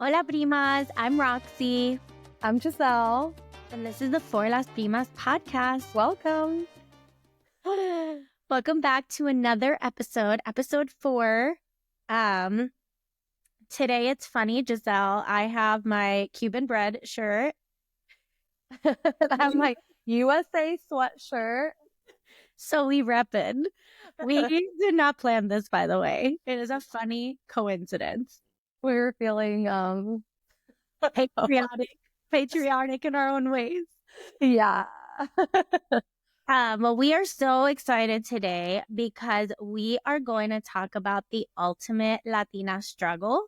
Hola, Primas. I'm Roxy. I'm Giselle. And this is the For Las Primas podcast. Welcome. Welcome back to another episode 4. Today it's funny, Giselle. I have my Cuban bread shirt. I have my USA sweatshirt. So we reppin'. We did not plan this, by the way. It is a funny coincidence. We're feeling patriotic in our own ways. Yeah. Well, we are so excited today because we are going to talk about the ultimate Latina struggle,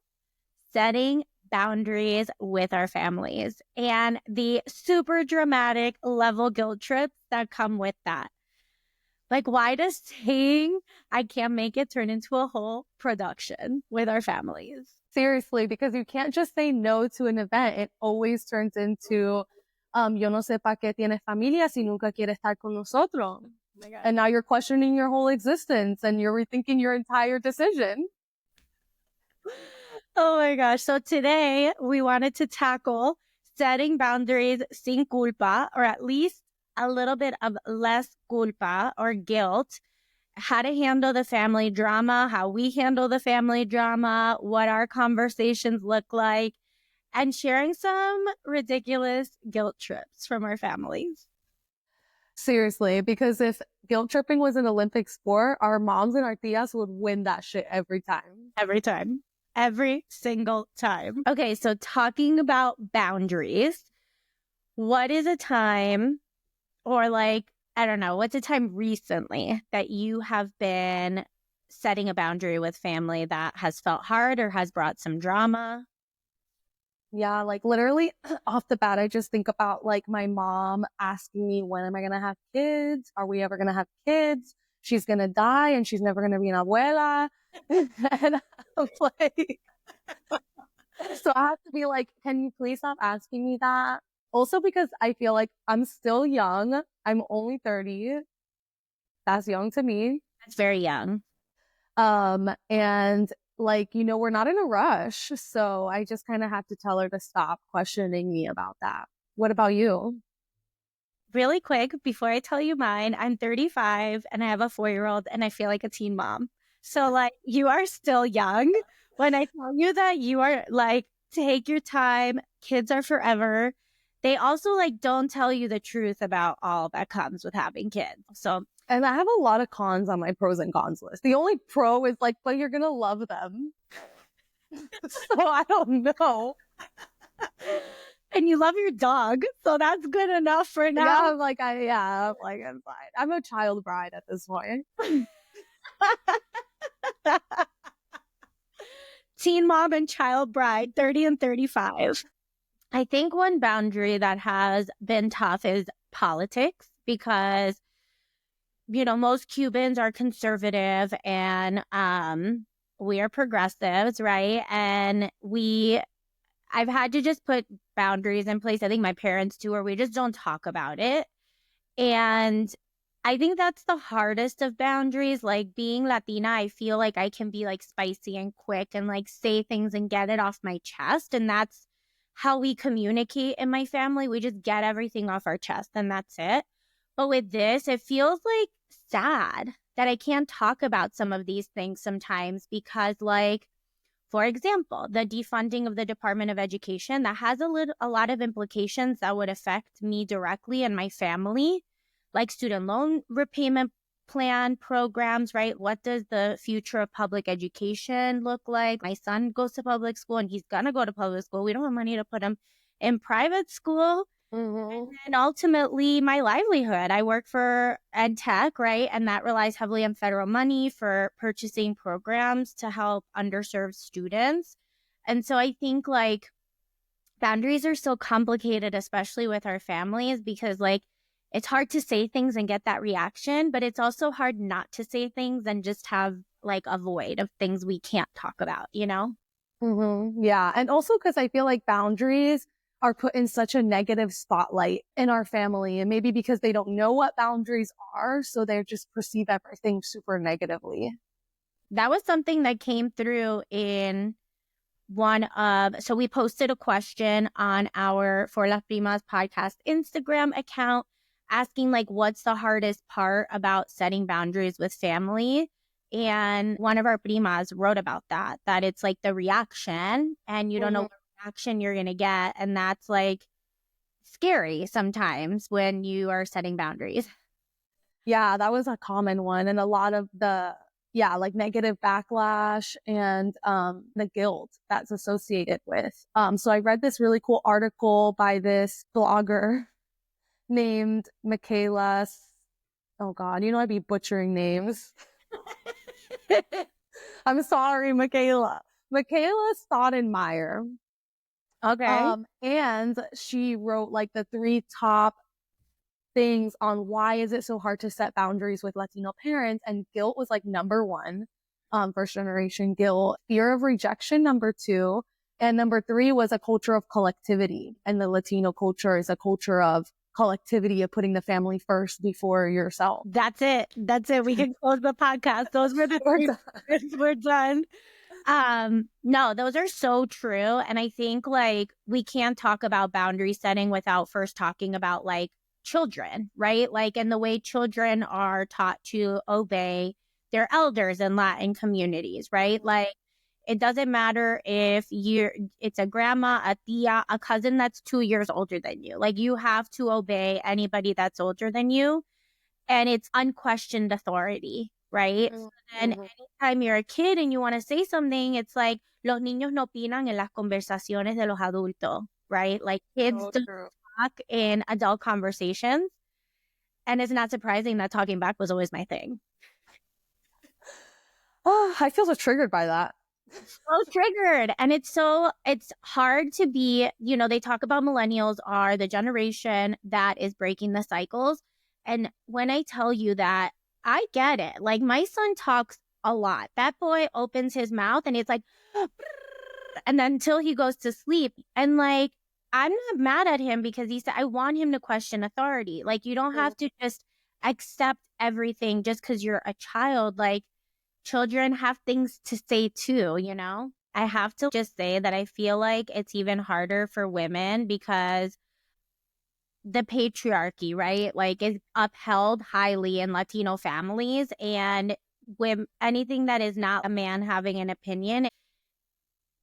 setting boundaries with our families, and the super dramatic level guilt trips that come with that. Like, why does saying I can't make it turn into a whole production with our families? Seriously, because you can't just say no to an event. It always turns into, yo no sé pa qué tienes familia si nunca quieres estar con nosotros. Oh and now you're questioning your whole existence and you're rethinking your entire decision. Oh my gosh. So today we wanted to tackle setting boundaries sin culpa, or at least a little bit of less culpa or guilt, how to handle the family drama, how we handle the family drama, what our conversations look like, and sharing some ridiculous guilt trips from our families. Seriously, because if guilt tripping was an Olympic sport, our moms and our tias would win that shit every time. Every time. Every single time. Okay, so talking about boundaries, what is a time, or I don't know, what's a time recently that you have been setting a boundary with family that has felt hard or has brought some drama? Yeah, literally off the bat, I just think about my mom asking me, when am I going to have kids? Are we ever going to have kids? She's going to die and she's never going to be an abuela. And I'm like, so I have to be like, can you please stop asking me that? Also, because I feel like I'm still young. I'm only 30. That's young to me. That's very young. And we're not in a rush. So I just kind of have to tell her to stop questioning me about that. What about you? Really quick, before I tell you mine, I'm 35 and I have a 4-year-old and I feel like a teen mom. So you are still young. When I tell you that you are take your time, kids are forever. They also don't tell you the truth about all that comes with having kids. And I have a lot of cons on my pros and cons list. The only pro is but you're going to love them. So I don't know. And you love your dog. So that's good enough for now. Yeah, I'm fine. I'm a child bride at this point. Teen mom and child bride, 30 and 35. I think one boundary that has been tough is politics, because most Cubans are conservative and we are progressives, right? And I've had to just put boundaries in place. I think my parents too, where we just don't talk about it. And I think that's the hardest of boundaries. Being Latina, I feel like I can be spicy and quick and say things and get it off my chest. And that's how we communicate in my family. We just get everything off our chest and that's it. But with this, it feels sad that I can't talk about some of these things sometimes because for example, the defunding of the Department of Education, that has a lot of implications that would affect me directly and my family, like student loan repayment plan programs, right? What does the future of public education look like? My son goes to public school and he's going to go to public school. We don't have money to put him in private school. Mm-hmm. And ultimately, my livelihood. I work for ed tech, right? And that relies heavily on federal money for purchasing programs to help underserved students. And so I think boundaries are so complicated, especially with our families, because it's hard to say things and get that reaction, but it's also hard not to say things and just have a void of things we can't talk about, Mm-hmm. Yeah. And also because I feel like boundaries are put in such a negative spotlight in our family, and maybe because they don't know what boundaries are, so they just perceive everything super negatively. That was something that came through in so we posted a question on our For Las Primas podcast Instagram account asking like, what's the hardest part about setting boundaries with family? And one of our primas wrote about that it's like the reaction and you don't know what reaction you're going to get. And that's like scary sometimes when you are setting boundaries. Yeah, that was a common one. And a lot of the, like negative backlash and the guilt that's associated with. So I read this really cool article by this blogger named Michaela. Oh God, I'd be butchering names. I'm sorry, Michaela. Michaela Staudenmeyer. Okay. And she wrote like the 3 top things on why is it so hard to set boundaries with Latino parents, and guilt was like number 1, first generation guilt, fear of rejection number 2, and number 3 was a culture of collectivity. And the Latino culture is a culture of collectivity, of putting the family first before yourself. That's it. We can close the podcast. Those were the we're done. No, those are so true. And I think like we can't talk about boundary setting without first talking about like children, right? Like, and the way children are taught to obey their elders in Latin communities, right? Like, it doesn't matter if it's a grandma, a tia, a cousin that's 2 years older than you. Like, you have to obey anybody that's older than you. And it's unquestioned authority, right? So then anytime you're a kid and you want to say something, it's like, los niños no opinan en las conversaciones de los adultos, right? Like, kids don't talk in adult conversations. And it's not surprising that talking back was always my thing. Oh, I feel so triggered by that. So triggered. And it's hard to be, they talk about millennials are the generation that is breaking the cycles. And when I tell you that, I get it. Like, my son talks a lot. That boy opens his mouth and it's like, and then until he goes to sleep. And like, I'm not mad at him because he said, I want him to question authority. Like, you don't have to just accept everything just because you're a child. Like, children have things to say too, I have to just say that I feel like it's even harder for women because the patriarchy, right? Like, is upheld highly in Latino families. And with anything that is not a man having an opinion,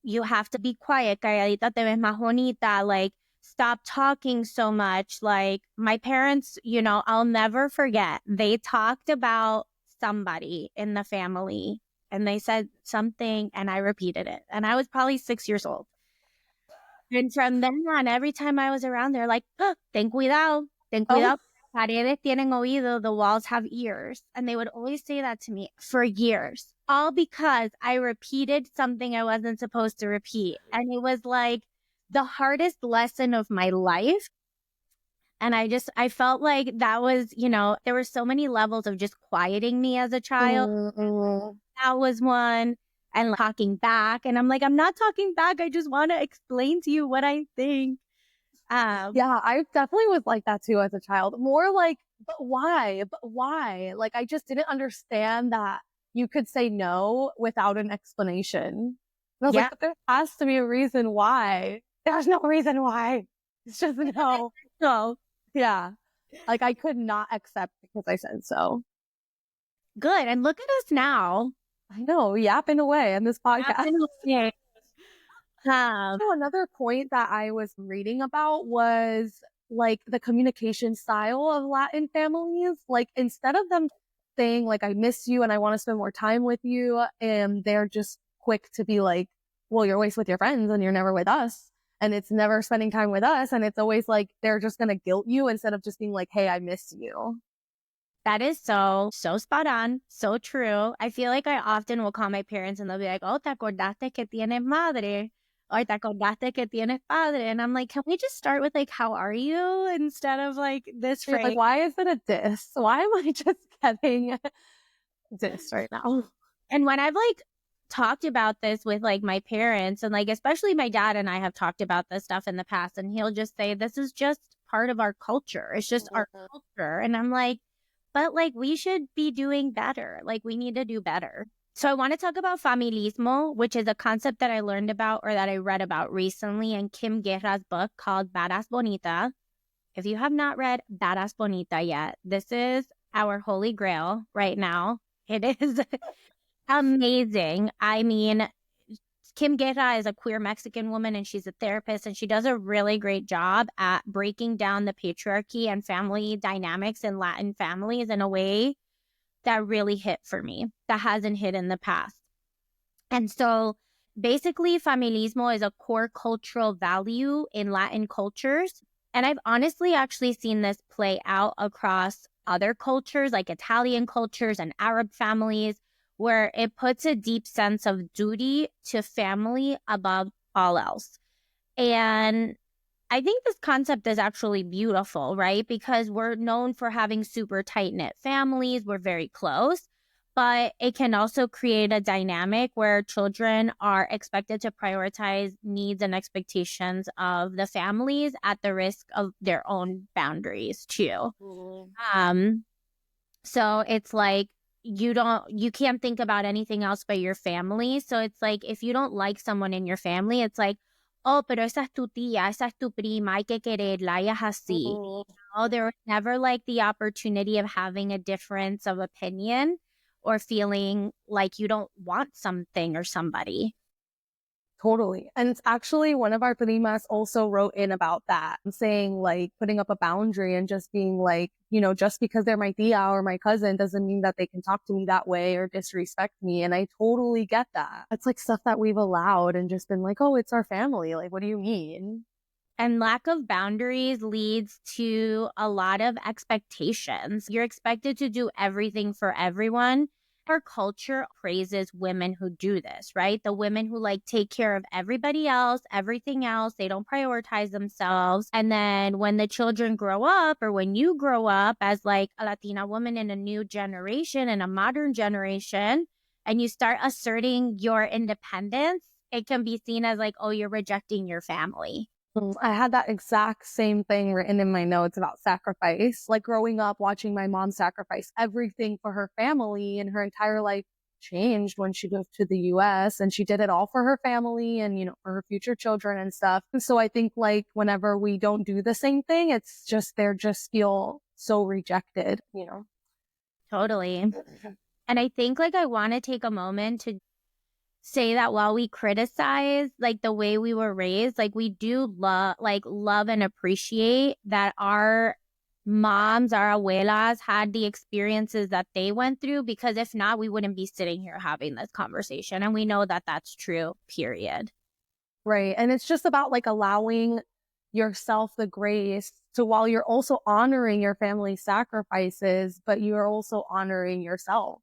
you have to be quiet. Calladita te ves más bonita. Like, stop talking so much. Like, my parents, I'll never forget. They talked about somebody in the family and they said something and I repeated it. And I was probably 6 years old. And from then on, every time I was around, they're like, ten cuidado, paredes tienen oído, the walls have ears. And they would always say that to me for years, all because I repeated something I wasn't supposed to repeat. And it was like the hardest lesson of my life. And I felt like that was, there were so many levels of just quieting me as a child. That was one. And talking back. And I'm like, I'm not talking back. I just want to explain to you what I think. Yeah, I definitely was like that too as a child. More like, but why? But why? Like, I just didn't understand that you could say no without an explanation. And I was like, but there has to be a reason why. There's no reason why. It's just no. No. Yeah. Like, I could not accept because I said so. Good. And look at us now. I know, yapping away on this podcast. So another point that I was reading about was like the communication style of Latin families. Like, instead of them saying like, I miss you and I want to spend more time with you, and they're just quick to be like, well, you're always with your friends and you're never with us. And it's never spending time with us. And it's always like, they're just going to guilt you instead of just being like, hey, I miss you. That is so spot on. So true. I feel like I often will call my parents and they'll be like, oh, ¿te acordaste que tienes madre? Or ¿te acordaste que tienes padre? And I'm like, can we just start with like, how are you? Instead of like this phrase. Like, why is it a diss? Why am I just getting diss right now? And when I've like talked about this with like my parents and like, especially my dad and I have talked about this stuff in the past, and he'll just say, this is just part of our culture. It's just our culture. And I'm like, but like, we should be doing better. Like, we need to do better. So I want to talk about familismo, which is a concept that I learned about or that I read about recently in Kim Guerra's book called Badass Bonita. If you have not read Badass Bonita yet, this is our holy grail right now. It is amazing. I mean, Kim Guerra is a queer Mexican woman and she's a therapist and she does a really great job at breaking down the patriarchy and family dynamics in Latin families in a way that really hit for me, that hasn't hit in the past. And so basically, familismo is a core cultural value in Latin cultures. And I've honestly actually seen this play out across other cultures, like Italian cultures and Arab families, where it puts a deep sense of duty to family above all else. And I think this concept is actually beautiful, right? Because we're known for having super tight knit families, we're very close, but it can also create a dynamic where children are expected to prioritize needs and expectations of the families at the risk of their own boundaries, too. Mhm. Um, so it's like you can't think about anything else but your family. So it's like if you don't like someone in your family, it's like, oh, pero esa es tu tía, esa es tu prima, hay que quererla, ella es así. Mhm. Oh, there was never like the opportunity of having a difference of opinion or feeling like you don't want something or somebody. Totally. And it's actually one of our primas also wrote in about that, saying like putting up a boundary and just being like, just because they're my tia or my cousin doesn't mean that they can talk to me that way or disrespect me. And I totally get that. It's like stuff that we've allowed and just been like, oh, it's our family. Like, what do you mean? And lack of boundaries leads to a lot of expectations. You're expected to do everything for everyone. Our culture praises women who do this, right? The women who like take care of everybody else, everything else. They don't prioritize themselves. And then when the children grow up or when you grow up as like a Latina woman in a new generation and a modern generation, and you start asserting your independence, it can be seen as like, oh, you're rejecting your family. I had that exact same thing written in my notes about sacrifice. Like growing up, watching my mom sacrifice everything for her family, and her entire life changed when she moved to the US, and she did it all for her family and, for her future children and stuff. And so I think like whenever we don't do the same thing, it's just, they're just feel so rejected. Totally. And I think like I want to take a moment to say that while we criticize like the way we were raised, like we do love and appreciate that our moms, our abuelas had the experiences that they went through, because if not, we wouldn't be sitting here having this conversation. And we know that that's true, period. Right. And it's just about like allowing yourself the grace to, while you're also honoring your family's sacrifices, but you're also honoring yourself.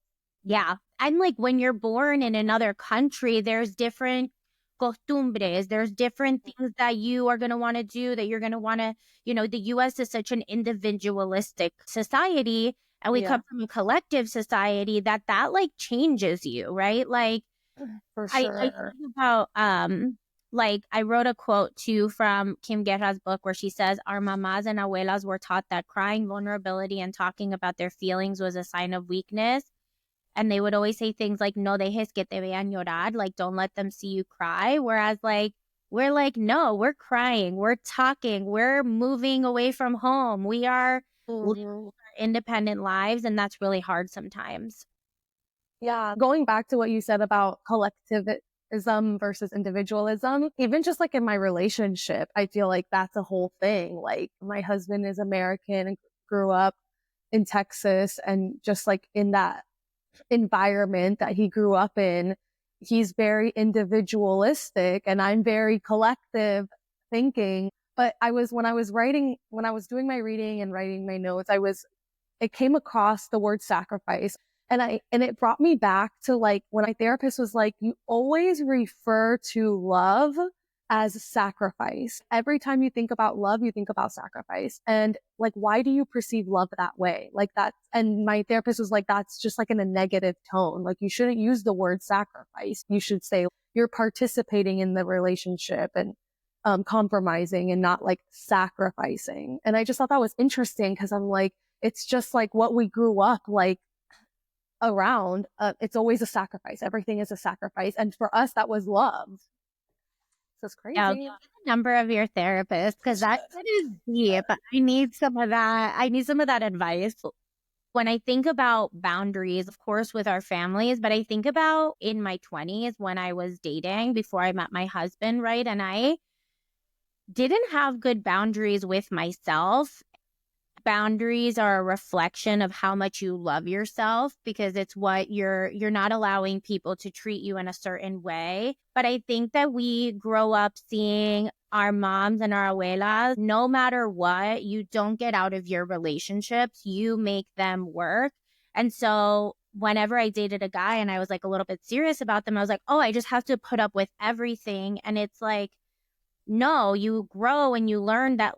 Yeah. And like when you're born in another country, there's different costumbres, there's different things that you are going to want to do, that you're going to want to, the US is such an individualistic society, and we Yeah, come from a collective society that like changes you, right? Like for I sure. think about like I wrote a quote too from Kim Guerra's book where she says our mamas and abuelas were taught that crying, vulnerability, and talking about their feelings was a sign of weakness. And they would always say things like, no dejes que te vean llorar, like, don't let them see you cry. Whereas, like, we're like, no, we're crying, we're talking, we're moving away from home. We are living Mhm. our independent lives. And that's really hard sometimes. Yeah, going back to what you said about collectivism versus individualism, even just like in my relationship, I feel like that's a whole thing. Like my husband is American and grew up in Texas, and just like in that environment that he grew up in, he's very individualistic and I'm very collective thinking. But when I was doing my reading and writing my notes, it came across the word sacrifice. And it brought me back to like when my therapist was like, you always refer to love as sacrifice. Every time you think about love, you think about sacrifice. And like, why do you perceive love that way? Like that. And my therapist was like, that's just like in a negative tone. Like you shouldn't use the word sacrifice. You should say you're participating in the relationship and compromising, and not like sacrificing. And I just thought that was interesting because I'm like, it's just like what we grew up like around, it's always a sacrifice. Everything is a sacrifice. And for us, that was love. So it's Yeah, crazy. the number of your therapist, because that is deep. I need some of that. I need some of that advice. When I think about boundaries, of course, with our families, but I think about in my 20s when I was dating before I met my husband, right? And I didn't have good boundaries with myself. Boundaries are a reflection of how much you love yourself, because it's what you're not allowing people to treat you in a certain way. But I think that we grow up seeing our moms and our abuelas, no matter what, you don't get out of your relationships, you make them work. And so whenever I dated a guy and I was like a little bit serious about them, I was like, oh, I just have to put up with everything. And it's like, no, you grow and you learn that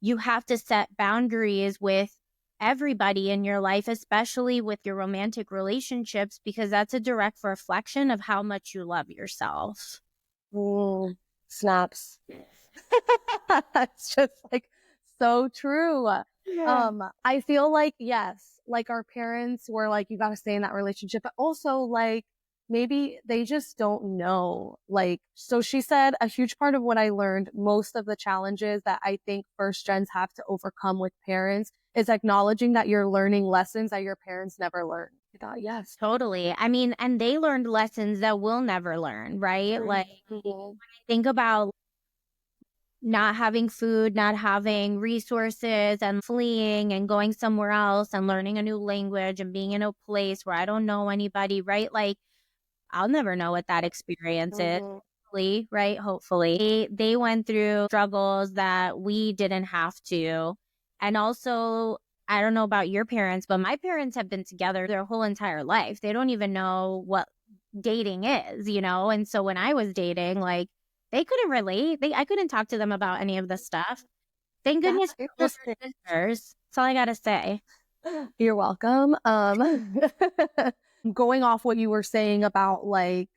you have to set boundaries with everybody in your life, especially with your romantic relationships, because that's a direct reflection of how much you love yourself. Snaps. It's just like so true. Yeah. I feel like, yes, like our parents were like, you got to stay in that relationship, but also like maybe they just don't know. Like, so she said a huge part of what I learned, most of the challenges that I think first gens have to overcome with parents is acknowledging that you're learning lessons that your parents never learned. I thought, yes. Totally. I mean, and they learned lessons that we'll never learn, right? Like, think about not having food, not having resources, and fleeing and going somewhere else and learning a new language and being in a place where I don't know anybody, right? Like, I'll never know what that experience is. Hopefully, right? Hopefully. They went through struggles that we didn't have to. And also, I don't know about your parents, but my parents have been together their whole entire life. They don't even know what dating is, you know? And so when I was dating, like, they couldn't relate. I couldn't talk to them about any of this stuff. Thank That's goodness we're older interesting. sisters. That's all I gotta say. You're welcome. Going off what you were saying about like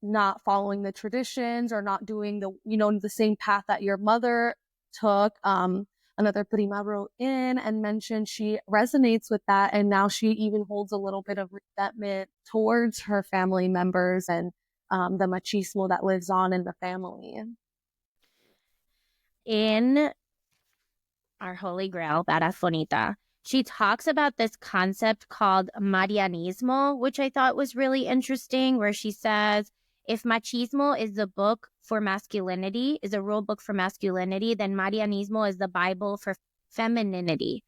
not following the traditions or not doing the, the same path that your mother took. Another prima wrote in and mentioned she resonates with that. And now she even holds a little bit of resentment towards her family members and the machismo that lives on in the family. In our holy grail, Badass Bonita, she talks about this concept called Marianismo, which I thought was really interesting, where she says, if machismo is the book for masculinity, is a rule book for masculinity, then Marianismo is the Bible for femininity.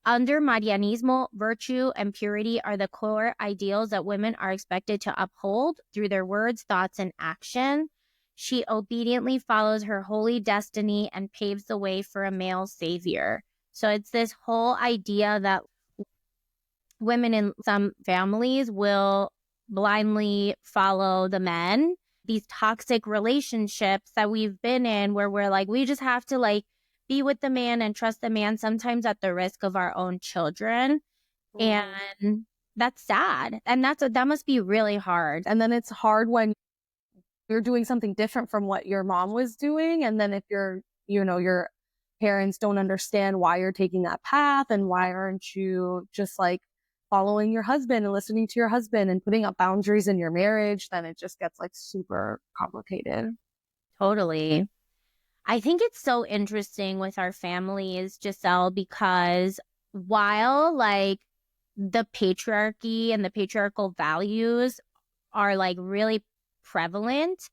Under Marianismo, virtue and purity are the core ideals that women are expected to uphold through their words, thoughts, and action. She obediently follows her holy destiny and paves the way for a male savior. So it's this whole idea that women in some families will blindly follow the men. These toxic relationships that we've been in where we're like, we just have to like be with the man and trust the man, sometimes at the risk of our own children. And that's sad. And that must be really hard. And then it's hard when you're doing something different from what your mom was doing. And then if your parents don't understand why you're taking that path and why aren't you just like following your husband and listening to your husband and putting up boundaries in your marriage, then it just gets like super complicated. Totally. I think it's so interesting with our families, Giselle, because while like the patriarchy and the patriarchal values are like really prevalent,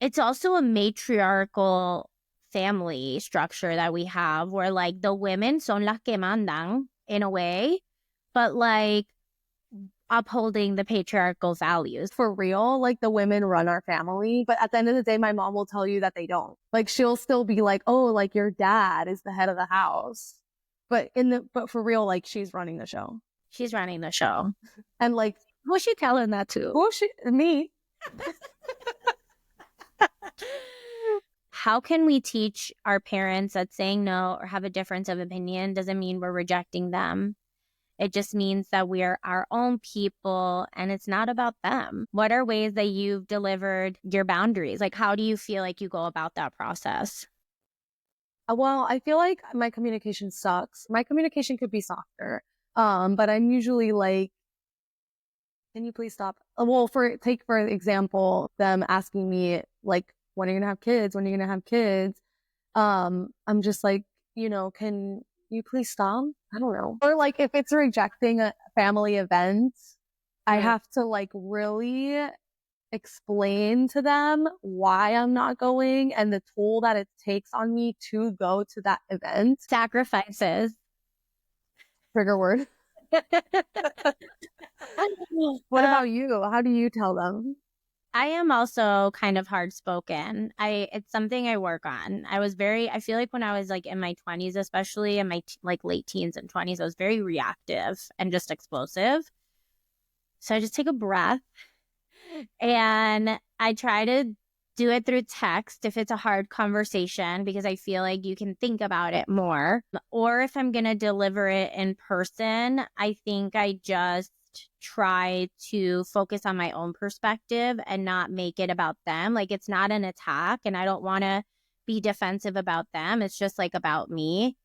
it's also a matriarchal family structure that we have where like the women son las que mandan in a way, but like upholding the patriarchal values. For real, like the women run our family, but at the end of the day, my mom will tell you that they don't. Like she'll still be like, oh, like your dad is the head of the house. But for real, like she's running the show. She's running the show. And like, who's she telling that to? Me. How can we teach our parents that saying no or have a difference of opinion doesn't mean we're rejecting them? It just means that we are our own people and it's not about them. What are ways that you've delivered your boundaries? Like, how do you feel like you go about that process? Well, I feel like my communication sucks. My communication could be softer. But I'm usually like, Can you please stop? Well, for example, them asking me like, when are you gonna have kids? When are you gonna have kids? I'm just like, can you please stop? I don't know. Or like if it's rejecting a family event, I have to like really explain to them why I'm not going and the toll that it takes on me to go to that event. Sacrifices. Trigger word. What about you? How do you tell them? I am also kind of hard spoken. It's something I work on. I feel like when I was like in my 20s, especially in my like late teens and 20s, I was very reactive and just explosive. So I just take a breath and I try to do it through text if it's a hard conversation, because I feel like you can think about it more. Or if I'm going to deliver it in person, I think I just try to focus on my own perspective and not make it about them. Like, it's not an attack and I don't want to be defensive about them. It's just like about me.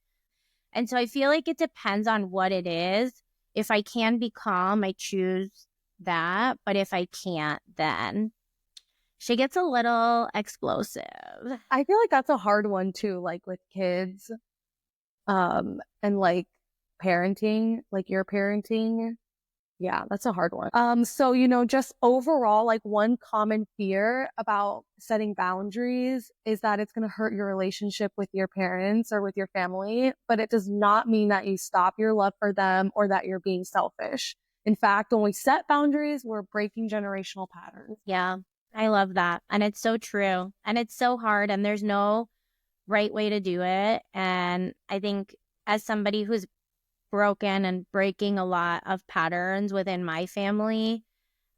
And so I feel like it depends on what it is. If I can be calm, I choose that. But if I can't, then she gets a little explosive. I feel like that's a hard one too, like with kids, and like parenting, like your parenting. Yeah, that's a hard one. So, just overall, like one common fear about setting boundaries is that it's going to hurt your relationship with your parents or with your family, but it does not mean that you stop your love for them or that you're being selfish. In fact, when we set boundaries, we're breaking generational patterns. Yeah, I love that. And it's so true. And it's so hard. And there's no right way to do it. And I think as somebody who's broken and breaking a lot of patterns within my family,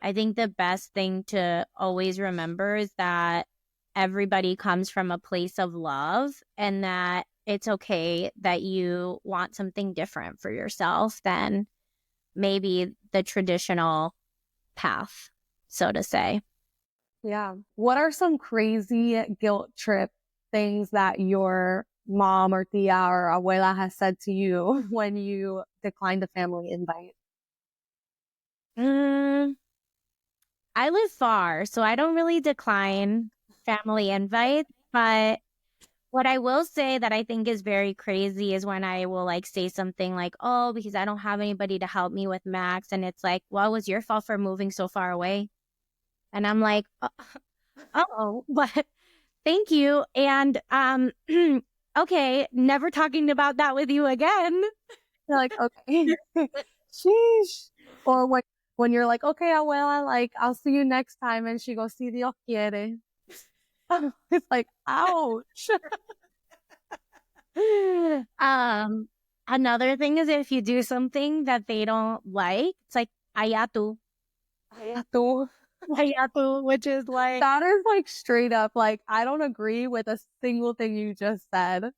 I think the best thing to always remember is that everybody comes from a place of love, and that it's okay that you want something different for yourself than maybe the traditional path, so to say. Yeah. What are some crazy guilt trip things that your mom or tia or abuela has said to you when you declined a family invite? Mm, I live far, so I don't really decline family invites. But what I will say that I think is very crazy is when I will like say something like, oh, because I don't have anybody to help me with Max. And it's like, well, it was your fault for moving so far away. And I'm like, oh, but thank you. And okay, never talking about that with you again. You're like, okay. Sheesh. Or when you're like, okay, abuela, like, I'll see you next time. And she goes, si Dios quiere. It's like, ouch. Another thing is if you do something that they don't like, it's like, allá tú. Tú. Allá tú, which is like, That is like straight up, like, I don't agree with a single thing you just said.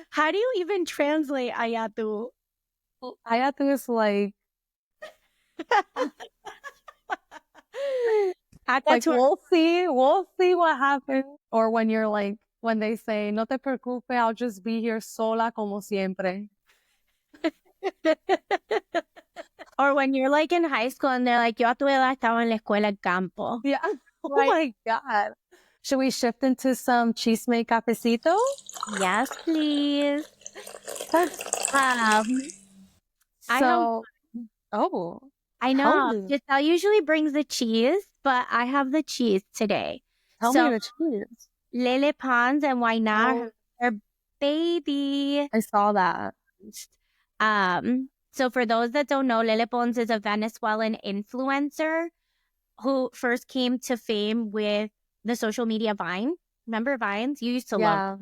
how do you even translate allá tú? Allá tú is like, like we'll see what happens. Or when you're like, when they say, no te preocupes, I'll just be here sola como siempre. Or when you're like in high school and they're like, yo a tu edad estaba en la escuela en campo. Yeah. Oh Right. my God. Should we shift into some chisme cafecito? Yes, please. I know. Giselle usually brings the cheese, but I have the cheese today. Tell me the cheese. Lele Pons and Wainar, their baby. I saw that. So for those that don't know, Lele Pons is a Venezuelan influencer who first came to fame with the social media Vine. Remember Vines? You used to love.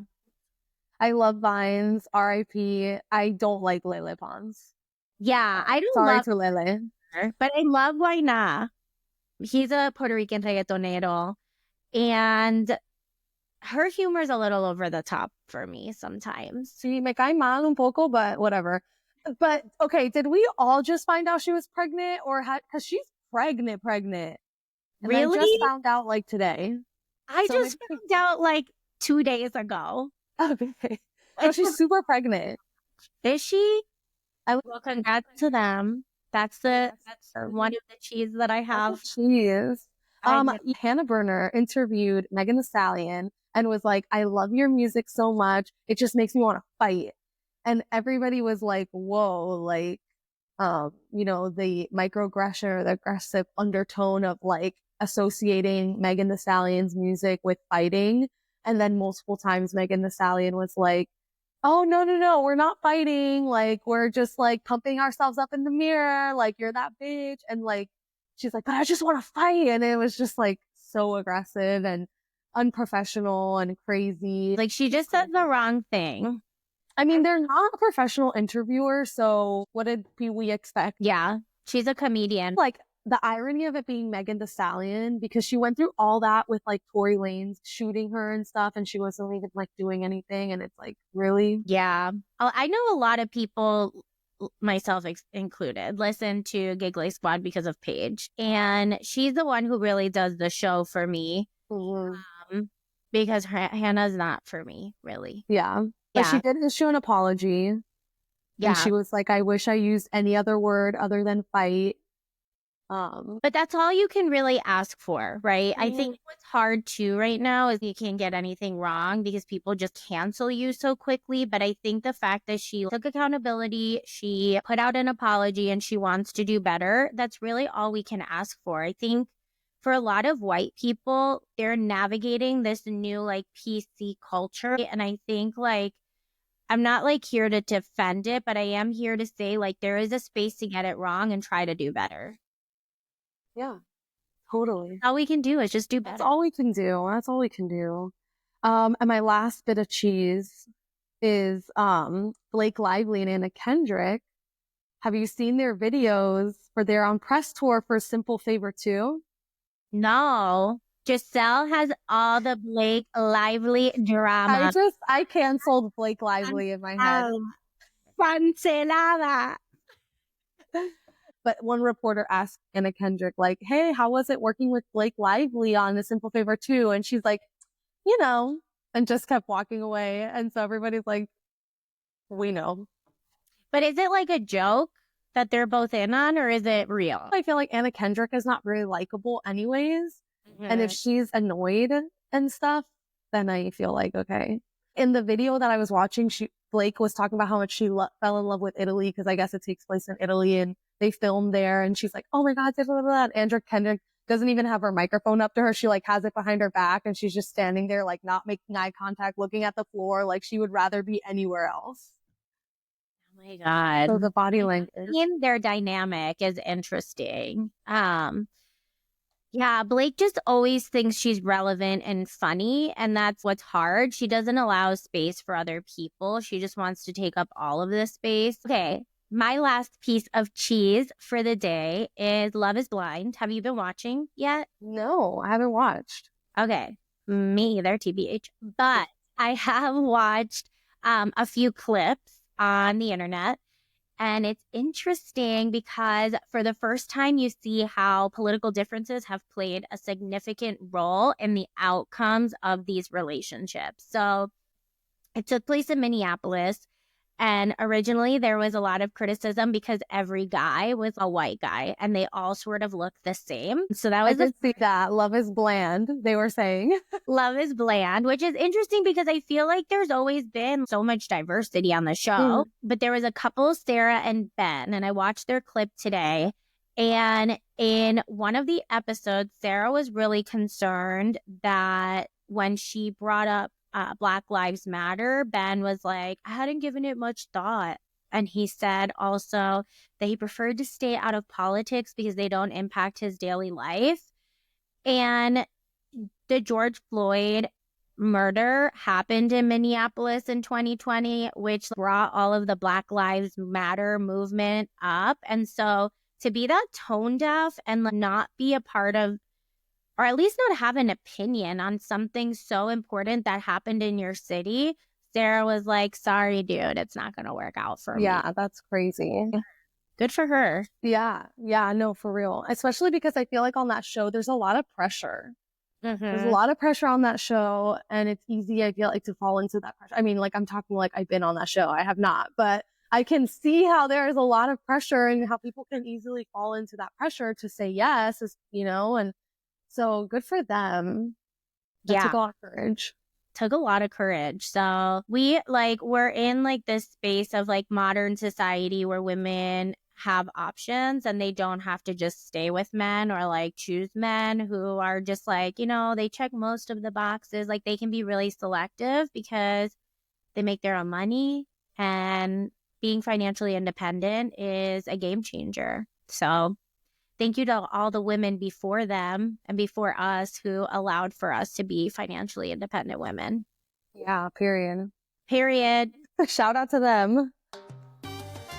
I love Vines. R.I.P. I don't like Lele Pons. Yeah, I don't Sorry love to Lele. her, but I love Wainar. He's a Puerto Rican reggaetonero, and her humor is a little over the top for me sometimes. Sí, me cae mal un poco, but whatever. But okay, did we all just find out she was pregnant, or because she's pregnant? And really? I just found out like today. I just found out like 2 days ago. Okay. No, she's super pregnant. Is she? Well, congrats to them. That's one of the cheese that I have. Cheese. I Hannah Berner interviewed Megan Thee Stallion and was like, I love your music so much. It just makes me want to fight. And everybody was like, whoa, like, the microaggression or the aggressive undertone of like associating Megan Thee Stallion's music with fighting. And then multiple times Megan Thee Stallion was like, oh, no, we're not fighting. Like, we're just like pumping ourselves up in the mirror. Like, you're that bitch. And like, she's like, but I just want to fight. And it was just like so aggressive and unprofessional and crazy. like she just said the wrong thing. I mean, they're not a professional interviewer, so what did we expect? Yeah, she's a comedian. Like, the irony of it being Megan Thee Stallion, because she went through all that with like Tory Lanez shooting her and stuff, and she wasn't even like doing anything, and it's like, really? Yeah. I know a lot of people, myself included, listen to Giggly Squad because of Paige, and she's the one who really does the show for me. Because Hannah's not for me, really. Yeah. But she did issue an apology. Yeah. And she was like, I wish I used any other word other than fight. But that's all you can really ask for, right? I think what's hard too right now is you can't get anything wrong because people just cancel you so quickly. But I think the fact that she took accountability, she put out an apology, and she wants to do better, that's really all we can ask for. I think for a lot of white people, they're navigating this new like PC culture. And I think like, I'm not like here to defend it, but I am here to say like there is a space to get it wrong and try to do better. Yeah, totally. All we can do is just do better. That's all we can do. That's all we can do. And my last bit of cheese is Blake Lively and Anna Kendrick. Have you seen their videos for their on press tour for Simple Favor 2? No. Giselle has all the Blake Lively drama. I canceled Blake Lively in my head. Cancelada. But one reporter asked Anna Kendrick, like, hey, how was it working with Blake Lively on The Simple Favor 2? And she's like, and just kept walking away. And so everybody's like, we know. But is it like a joke that they're both in on, or is it real? I feel like Anna Kendrick is not very likable anyways. And if she's annoyed and stuff, then I feel like, okay. In the video that I was watching, Blake was talking about how much she fell in love with Italy because I guess it takes place in Italy and they filmed there. And she's like, oh my God, blah, blah, blah. And Andrew Kendrick doesn't even have her microphone up to her. She like has it behind her back and she's just standing there, like not making eye contact, looking at the floor. Like she would rather be anywhere else. Oh my God. So the body language. Their dynamic is interesting. Yeah, Blake just always thinks she's relevant and funny, and that's what's hard. She doesn't allow space for other people. She just wants to take up all of this space. Okay, my last piece of cheese for the day is Love is Blind. Have you been watching yet? No, I haven't watched. Okay, me either, TBH. But I have watched a few clips on the internet. And it's interesting because for the first time, you see how political differences have played a significant role in the outcomes of these relationships. So it took place in Minneapolis. And originally there was a lot of criticism because every guy was a white guy and they all sort of looked the same. So that was I did see that. Love is bland, they were saying. Love is bland, which is interesting because I feel like there's always been so much diversity on the show. But there was a couple, Sarah and Ben, and I watched their clip today. And in one of the episodes, Sarah was really concerned that when she brought up Black Lives Matter, Ben was like, I hadn't given it much thought. And he said also that he preferred to stay out of politics because they don't impact his daily life. And the George Floyd murder happened in Minneapolis in 2020, which brought all of the Black Lives Matter movement up. And so to be that tone deaf and not be a part of, or at least not have an opinion on something so important that happened in your city, Sarah was like, sorry, dude, it's not going to work out for me. Yeah, that's crazy. Good for her. Yeah, no, for real. Especially because I feel like on that show, there's a lot of pressure. There's a lot of pressure on that show, and it's easy, I feel like, to fall into that pressure. I mean, like, I'm talking like I've been on that show. I have not, but I can see how there is a lot of pressure and how people can easily fall into that pressure to say yes, and so good for them. That took a lot of courage. Took a lot of courage. So we're in like this space of like modern society where women have options and they don't have to just stay with men or like choose men who are just like, they check most of the boxes. Like they can be really selective because they make their own money, and being financially independent is a game changer. So thank you to all the women before them and before us who allowed for us to be financially independent women. Yeah, period. Shout out to them.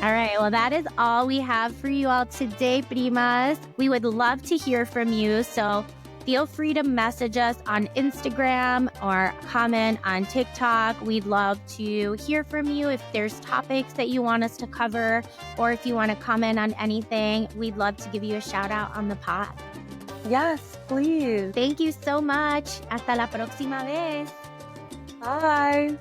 All right. Well, that is all we have for you all today, primas. We would love to hear from you. So feel free to message us on Instagram or comment on TikTok. We'd love to hear from you if there's topics that you want us to cover, or if you want to comment on anything, we'd love to give you a shout out on the pod. Yes, please. Thank you so much. Hasta la próxima vez. Bye.